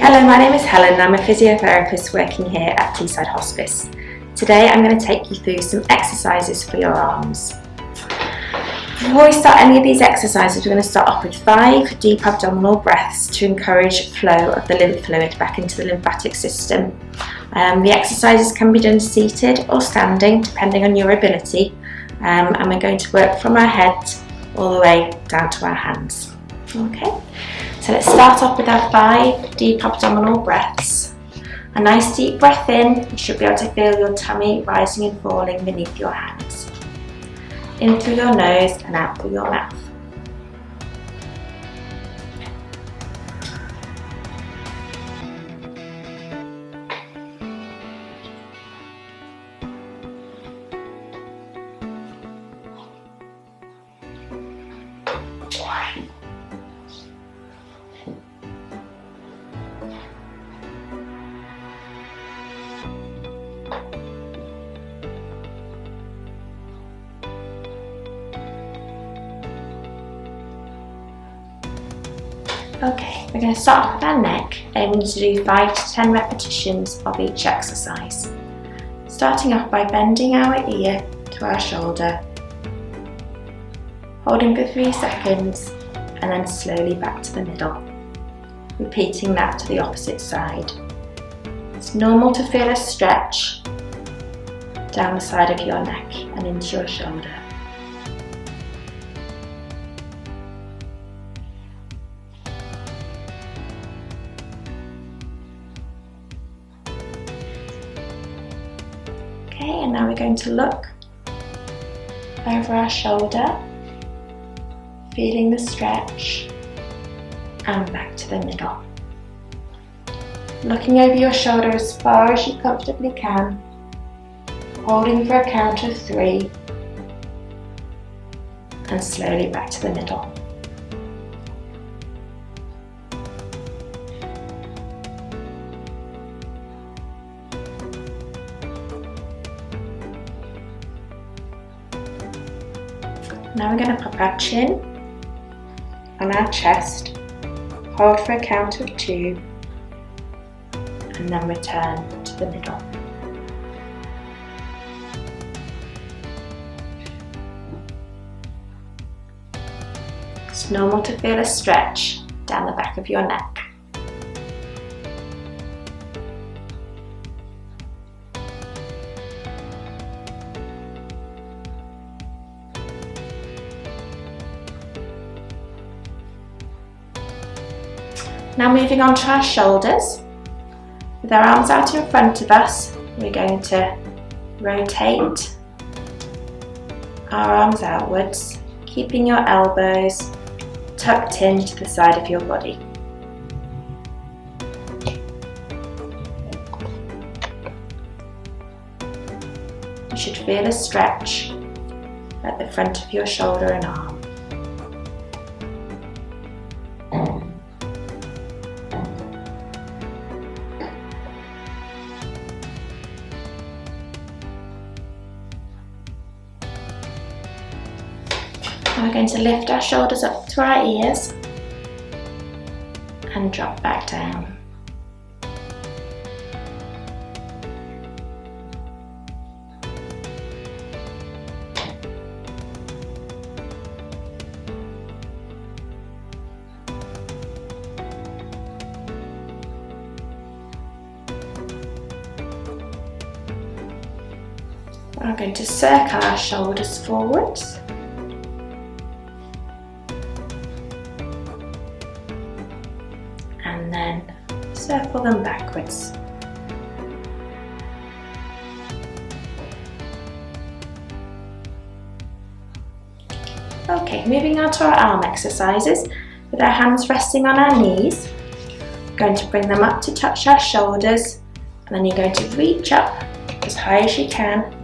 Hello, my name is Helen and I'm a physiotherapist working here at Teesside Hospice. Today I'm going to take you through some exercises for your arms. Before we start any of these exercises, we're going to start off with 5 deep abdominal breaths to encourage flow of the lymph fluid back into the lymphatic system. The exercises can be done seated or standing depending on your ability, and we're going to work from our heads all the way down to our hands. Okay, so let's start off with our 5 deep abdominal breaths. A nice deep breath in, you should be able to feel your tummy rising and falling beneath your hands. In through your nose and out through your mouth. Okay, we're going to start off with our neck, aiming to do 5 to 10 repetitions of each exercise. Starting off by bending our ear to our shoulder, holding for 3 seconds and then slowly back to the middle, repeating that to the opposite side. It's normal to feel a stretch down the side of your neck and into your shoulder. Okay, and now we're going to look over our shoulder, feeling the stretch, and back to the middle. Looking over your shoulder as far as you comfortably can, holding for a count of 3, and slowly back to the middle. Now we're going to pop our chin on our chest, hold for a count of 2, and then return to the middle. It's normal to feel a stretch down the back of your neck. Now moving on to our shoulders. With our arms out in front of us, we're going to rotate our arms outwards, keeping your elbows tucked into the side of your body. You should feel a stretch at the front of your shoulder and arm. We're going to lift our shoulders up to our ears and drop back down. We're going to circle our shoulders forwards. And then circle them backwards. Okay, moving on to our arm exercises. With our hands resting on our knees, we're going to bring them up to touch our shoulders, and then you're going to reach up as high as you can,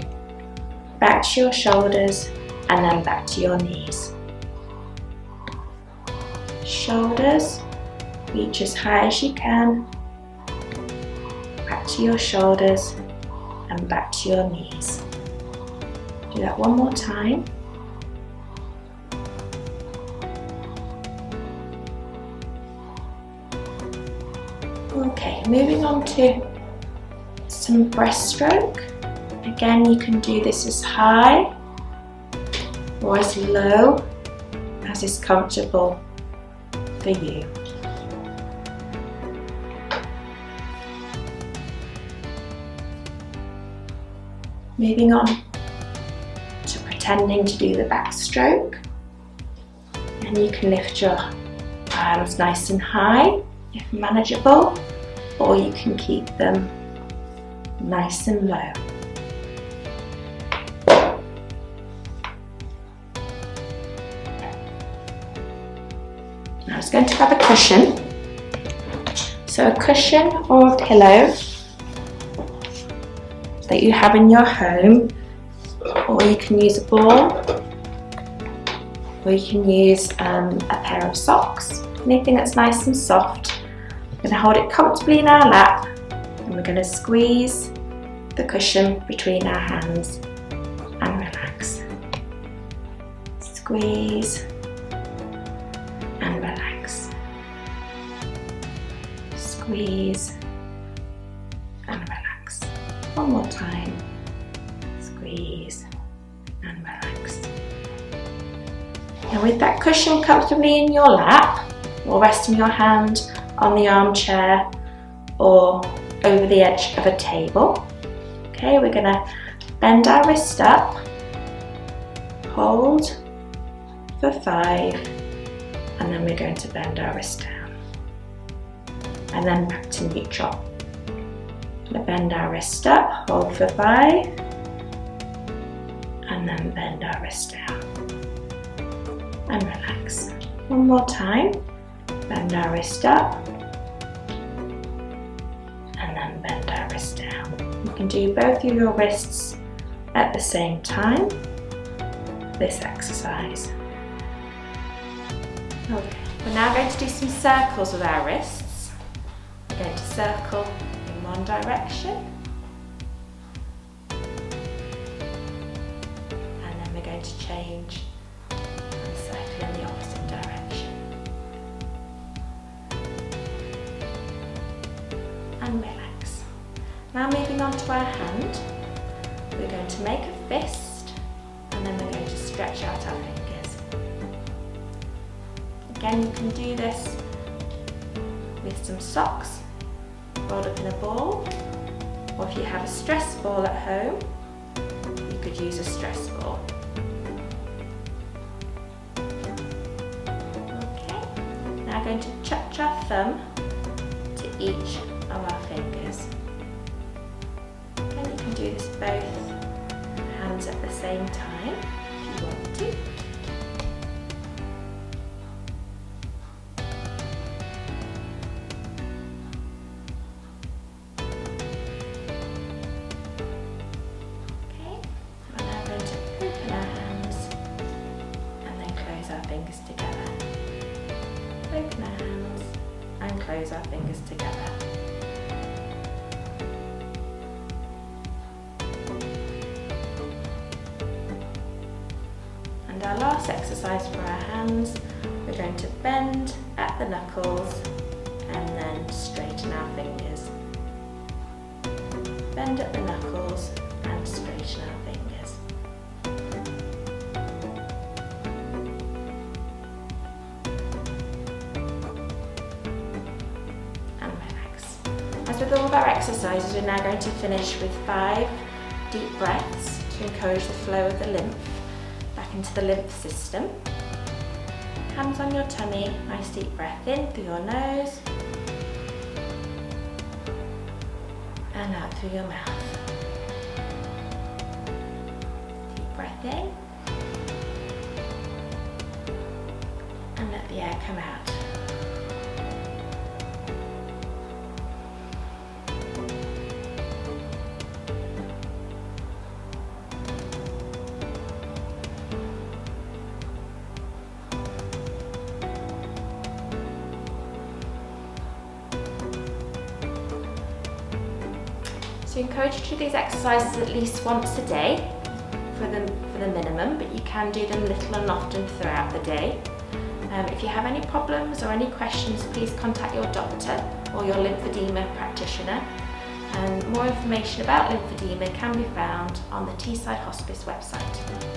back to your shoulders, and then back to your knees. Shoulders. Reach as high as you can, back to your shoulders and back to your knees. Do that one more time. Okay, moving on to some breaststroke. Again, you can do this as high or as low as is comfortable for you. Moving on to pretending to do the backstroke, and you can lift your arms nice and high if manageable, or you can keep them nice and low. Now I was going to grab a cushion. So a cushion or a pillow that you have in your home, or you can use a ball, or you can use a pair of socks, anything that's nice and soft. We're going to hold it comfortably in our lap, and we're going to squeeze the cushion between our hands and relax. Squeeze and relax. Squeeze and relax. One more time. Squeeze and relax. Now with that cushion comfortably in your lap, or resting your hand on the armchair or over the edge of a table. Okay, we're going to bend our wrist up, hold for 5, and then we're going to bend our wrist down. And then back to neutral. We'll bend our wrist up, hold for 5, and then bend our wrist down. And relax. One more time. Bend our wrist up, and then bend our wrist down. You can do both of your wrists at the same time, this exercise. Okay, we're now going to do some circles with our wrists. We're going to circle in one direction, and then we're going to change and circle in the opposite direction. And relax. Now moving on to our hand, we're going to make a fist, and then we're going to stretch out our fingers. Again, you can do this with some socks rolled up in a ball, or if you have a stress ball at home, you could use a stress ball. Okay, now going to touch our thumb to each of our fingers. And you can do this both hands at the same time if you want to. Okay, we're now going to open our hands and then close our fingers together. Open our hands and close our fingers together. And our last exercise for our hands, we're going to bend at the knuckles and then straighten our fingers. Bend at the knuckles and straighten our fingers. And relax. As with all of our exercises, we're now going to finish with 5 deep breaths to encourage the flow of the lymph back into the lymph system. Hands on your tummy, nice deep breath in through your nose and out through your mouth. Deep breath in and let the air come out. So encourage you to do these exercises at least once a day for the minimum, but you can do them little and often throughout the day. If you have any problems or any questions, please contact your doctor or your lymphedema practitioner. And more information about lymphedema can be found on the Teesside Hospice website.